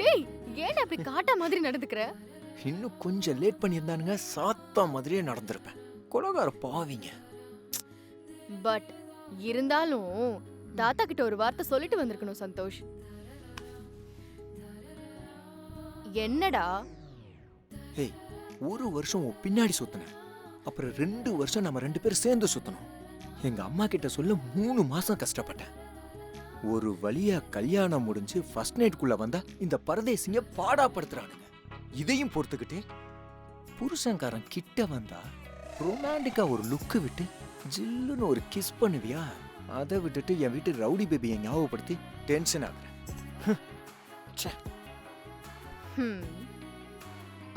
டேய், ஏன் அப்படி காட்டா மாதிரி நடந்துக்கிற? இன்னும் கொஞ்சம் லேட் பண்ணியிருந்தானுங்க, சாத்தா மாதிரியே நடந்திருப்பேன். கொலகார பாவிங்க. பட் இருந்தாலும் தாத்தா கிட்ட ஒரு வார்த்தை சொல்லிட்டு வந்திருக்கணும் சந்தோஷ். என்னடா? ஏய், ஒரு வருஷம் உன் பின்னாடி சுத்தினேன், அப்புறம் 2 வருஷம் நம்ம 2 பேரும் சேர்ந்து சுத்தணும். எங்க அம்மா கிட்ட சொல்ல 3 மாசம் கஷ்டப்பட்டேன். ஒரு வழியா கல்யாணம் முடிஞ்சு ஃபர்ஸ்ட் நைட்குள்ள வந்தா இந்த பரதேசிங்க பாடாப்படுத்துறானுங்க. இதையும் பொறுத்துக்கிட்டே புருஷன்காரன் கிட்ட வந்தா ரொமான்டிக்கா ஒரு லுக்கு விட்டு ஜில்லுன்னு ஒரு கிஸ் பண்ணுவியா? அதை விட்டுட்டு என் வீட்டு ரவுடி பேபியை ஞாபகப்படுத்தி டென்ஷன் ஆகுறேன்.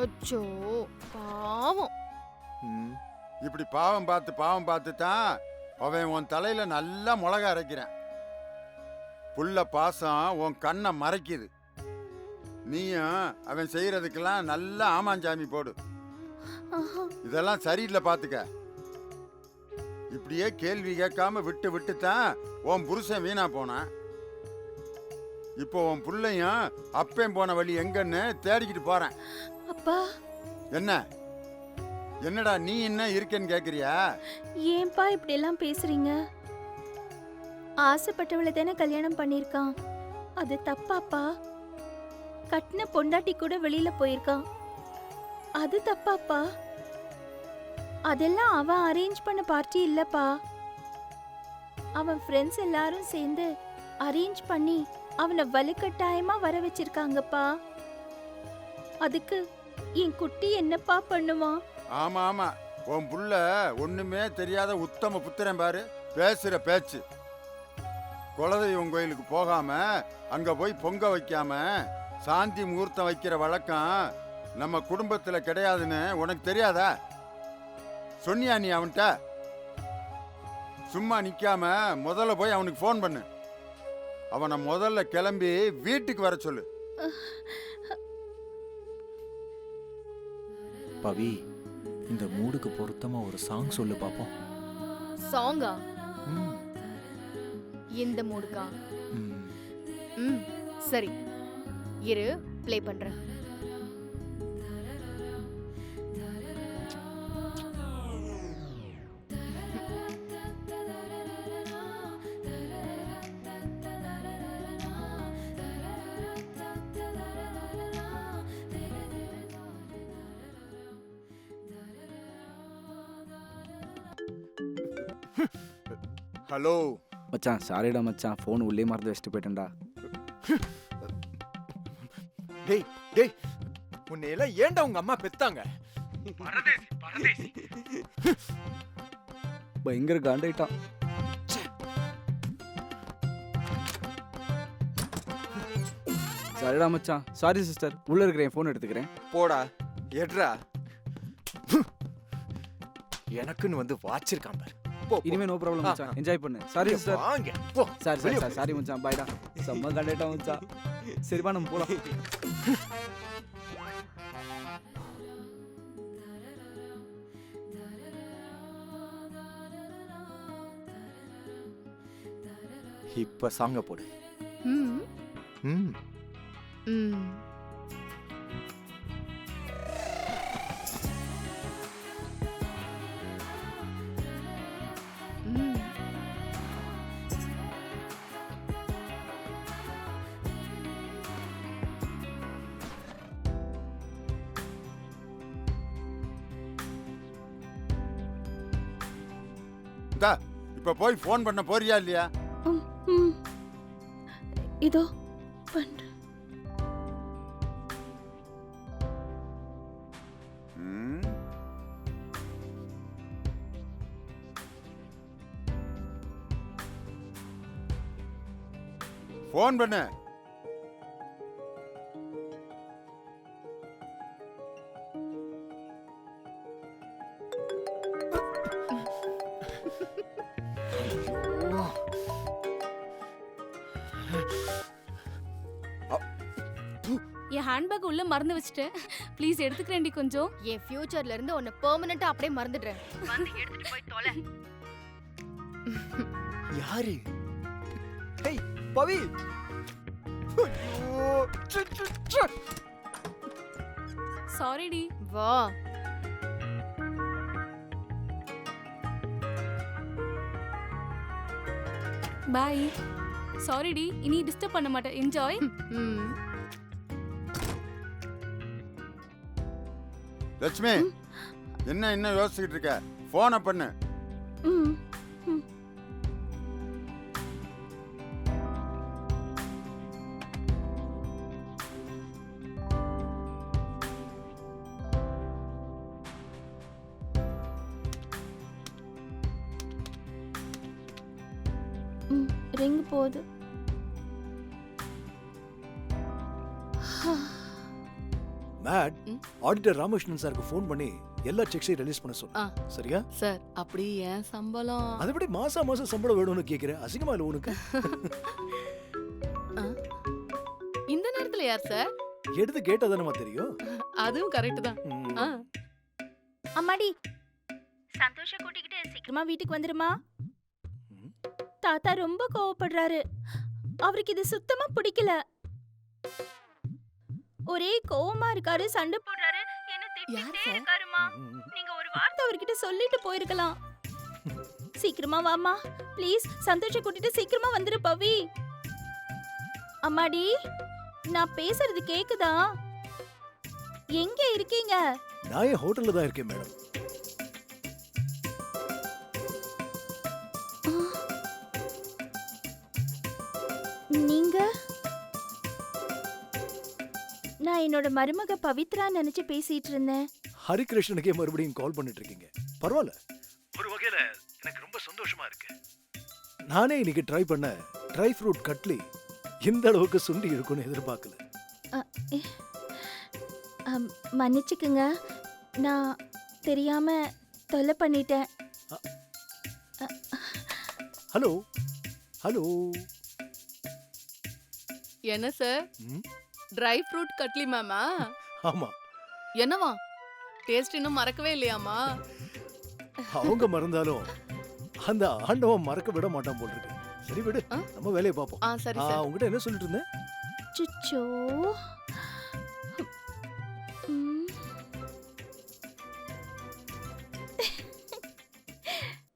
அச்சோ பாவம். இப்படி பாவம் பார்த்து தான் அவன் உன் தலையில நல்லா மிளகா அரைக்கிறான். புள்ள பாசம் உன் கண்ணை மறைக்குது. நீயும் அவன் செய்யறதுக்கெல்லாம் நல்லா ஆமாஞ்சாமி போடு. இதெல்லாம் சரியில்லை பாத்துக்க. இப்படியே கேள்வி கேட்காம விட்டு தான் உன் புருஷன் வீணா போனான். இப்போ உன் புள்ளையும் அப்பையும் போன வழி எங்கன்னு தேடிக்கிட்டு போறேன். அப்பா, என்னடா நீ என்ன இருக்கேன்னு கேக்குறியா? ஏன்பா இப்படி எல்லாம் பேசுறீங்க? ஆசைப்பட்டவளை தானே கல்யாணம் பண்ணிருக்கான். அது தப்பாப்பா? கட்டின பொண்டாட்டி கூட வெளியில போயிருக்கான், அது தப்பாப்பா? அதெல்லாம் அவன் அரேஞ்ச் பண்ண பார்ட்டி இல்லப்பா. அவன் ஃப்ரெண்ட்ஸ் எல்லாரும் சேர்ந்து அரேஞ்ச் பண்ணி அவனை வலுக்கட்டாயமா வர வச்சிருக்காங்கப்பா. அதுக்கு என் குட்டி என்னப்பா பண்ணுவான்? ஆமா, உன் புள்ள ஒண்ணுமே தெரியாத உத்தம புத்திரன் பாரு. பேசுற பேச்சு. குலதெய்வம் கோயிலுக்கு போகாம அங்க போய் பொங்க வைக்காம சாந்தி முகூர்த்தம் வைக்கிற வழக்கம் நம்ம குடும்பத்துல கிடையாதுன்னு உனக்கு தெரியாதா? சொன்னியா நீ அவன்கிட்ட? சும்மா நிக்காம முதல்ல போய் அவனுக்கு ஃபோன் பண்ணு. அவனை முதல்ல கிளம்பி வீட்டுக்கு வர சொல்லு. பவி, இந்த மூடுக்கு பொருத்தமா ஒரு சாங் சொல்லு பாப்போம். சாங்கா? இந்த மூடுக்கா? சரி, இரு ப்ளே பண்றேன். ஹலோ மச்சான், சாரிடா மச்சான், ஃபோன் உள்ளே மறந்து வச்சுட்டு போயிட்டேன்டா. டேய் டேய், உன்னை எல்லாம் ஏன்டா உங்க அம்மா பெத்தாங்க? பயங்கர காண்டாயிட்டான். சரிடா மச்சான், சாரி சிஸ்டர், உள்ள இருக்கிறேன், ஃபோன் எடுத்துக்கிறேன். போடா, எட்ரா. எனக்குன்னு வந்து வாச்சிருக்கான் பாரு. இனிமே நோ ப்ராப்ளம் மச்சான், என்ஜாய் பண்ணு. Sorry sister. வாங்க போ. சாரி மச்சான், பாய்டா. செம்ம காண்டாயிட்டான் மச்சான். சரிப்பா, நம்ம போலாம். இப்ப சாங்க போடு. ம் ம் ம் ம் இந்தா, இப்ப போய் ஃபோன் பண்ண போறியா இல்லையா? இதோ பண்றேன். ஃபோன் பண்ணு. என் ஹேண்ட்பேக் உள்ள மறந்து வச்சிட்டேன். ப்ளீஸ் எடுத்துக்கிறேன்டி கொஞ்சம். என் ஃபியூச்சர்ல இருந்து உன்னை பெர்மனண்டா அப்படியே மறந்துடுறேன். வந்து எடுத்துட்டு போய் தொலை. யாரு? ஹேய் பவி. ஐயோ, ச்சு, ச்சு, ச்சு. சாரிடி. வா. பை. சாரிடி. இனி டிஸ்டர்ப் பண்ண மாட்டேன். என்ஜாய். ம். லட்சுமி என்ன இன்னும் யோசிச்சுக்கிட்டு இருக்க? போனை பண்ணு. ம் ம். ரிங் போகுது. மேட் ஆடிட்டர் ராமகிருஷ்ணன் சாருக்கு ஃபோன் பண்ணி எல்லா செக்ஸையும் ரிலீஸ் பண்ண ஆ. சொன்னேன். சரியா? சார் அப்படி ஏன் சம்பளம் அதை விட மாசம் சம்பளம் வேணும்னு கேக்குறேன். அசிங்கமா இல்ல உனக்கு? இந்த நேரத்துல யார் சார்? எடுத்து கேட்டா தானமா தெரியும். அதுவும் கரெக்ட் தான். ம். ஆ, அம்மாடி, சந்தோஷ கூட்டிக்கிட்டு சீக்கிரமா வீட்டுக்கு வந்துருமா. ம். தாத்தா ரொம்ப கோவப்படுறாரு. அவருக்கு இது சுத்தமா பிடிக்கல. ஒரே கோவமா இருக்காரு, சண்டை போடுறாரு, என்ன யார் திட்டிட்டே சார்? இருக்காருமா. ம். நீங்க ஒரு வார்த்தை அவர்கிட்ட சொல்லிட்டு போயிருக்கலாம். சீக்கிரமா வாமா ப்ளீஸ். சந்தோஷ கூட்டிட்டு சீக்கிரமா வந்துரு பவி. அம்மாடி, நான் பேசுறது கேக்குதா? எங்க இருக்கீங்க? நான் என் ஹோட்டல்ல தான் இருக்கேன் மேடம். நீங்க? நான் என்னோட மருமக பவித்ரா நினைச்சு பேசிட்டு இருந்தேன். ஹரிகிருஷ்ணனுக்கே மறுபடியும் கால் பண்ணிட்டு இருக்கீங்க. பரவாயில்ல, ஒரு வகையில எனக்கு ரொம்ப சந்தோஷமா இருக்கு. நானே இன்னைக்கு ட்ரை பண்ண ட்ரை ஃப்ரூட் கட்லி இந்த அளவுக்கு சுண்டி இருக்கும்னு எதிர்பார்க்கல. மன்னிச்சுக்குங்க, நான் தெரியாம தொல்லை பண்ணிட்டேன். Hello hello. என்ன சார்? ம், ட்ரை ஃப்ரூட் கட்லி மேமா? ஆமா, என்னவா? டேஸ்ட் இன்னும் மறக்கவே இல்லையாமா? அவங்க மறந்தாலும் அந்த ஆண்டவன் மறக்க விட மாட்டான் போல் இருக்கு. சரி விடு, ஆ? நம்ம வேலையை பார்ப்போம். ஆ சரி சார். உங்ககிட்ட என்ன சொல்லிட்டு இருந்தேன்? சுச்சோ. ம்.